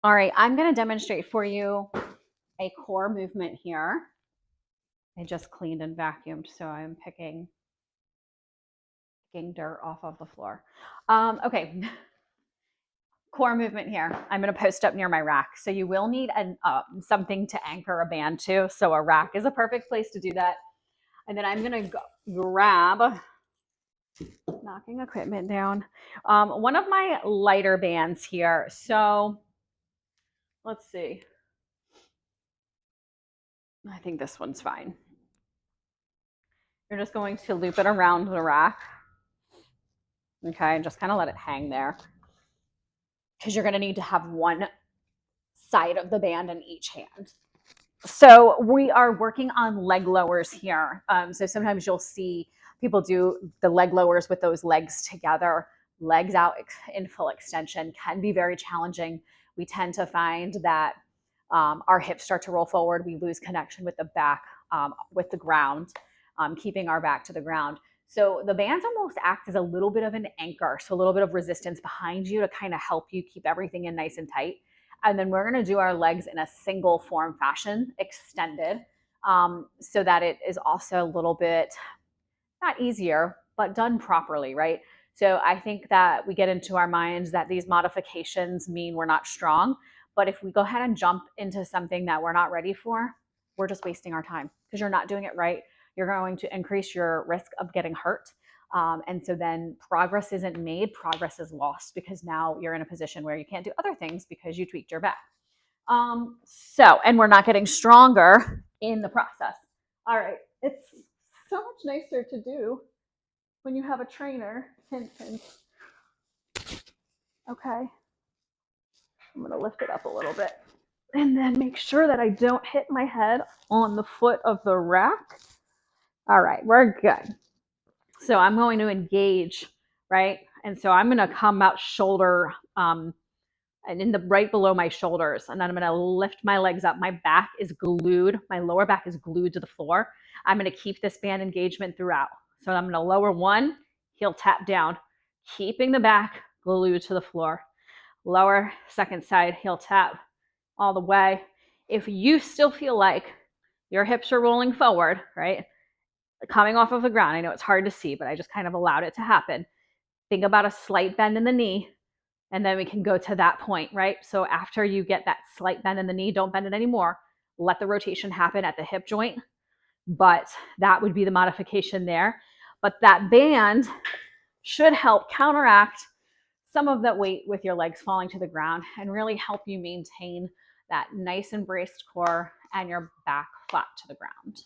All right, I'm going to demonstrate for you a core movement here. I just cleaned and vacuumed, so I'm picking dirt off of the floor. Okay, core movement here. I'm going to post up near my rack. So you will need something to anchor a band to. So a rack is a perfect place to do that. And then I'm going to grab, knocking equipment down, one of my lighter bands here. So let's see. I think this one's fine. You're just going to loop it around the rack. Okay, and just kind of let it hang there. Because you're going to need to have one side of the band in each hand. So we are working on leg lowers here. So sometimes you'll see people do the leg lowers with those legs together. Legs out in full extension can be very challenging. We tend to find that our hips start to roll forward. We lose connection with the back, with the ground, keeping our back to the ground. So the bands almost act as a little bit of an anchor. So a little bit of resistance behind you to kind of help you keep everything in nice and tight. And then we're going to do our legs in a single form fashion, extended, so that it is also a little bit, not easier, but done properly, right? So I think that we get into our minds that these modifications mean we're not strong. But if we go ahead and jump into something that we're not ready for, we're just wasting our time because you're not doing it right. You're going to increase your risk of getting hurt. And so then progress isn't made, progress is lost because now you're in a position where you can't do other things because you tweaked your back. And we're not getting stronger in the process. All right, it's so much nicer to do when you have a trainer. Hint, hint. Okay, I'm gonna lift it up a little bit and then make sure that I don't hit my head on the foot of the rack. All right, we're good. So I'm going to engage, right? And so I'm going to come out shoulder, and in the right below my shoulders. And then I'm going to lift my legs up. My back is glued. My lower back is glued to the floor. I'm going to keep this band engagement throughout. So I'm going to lower one, heel tap down, keeping the back glued to the floor. Lower, second side, heel tap all the way. If you still feel like your hips are rolling forward, right? Coming off of the ground. I know it's hard to see, but I just kind of allowed it to happen. Think about a slight bend in the knee, and then we can go to that point, right? So after you get that slight bend in the knee, don't bend it anymore. Let the rotation happen at the hip joint, but that would be the modification there. But that band should help counteract some of that weight with your legs falling to the ground and really help you maintain that nice and braced core and your back flat to the ground.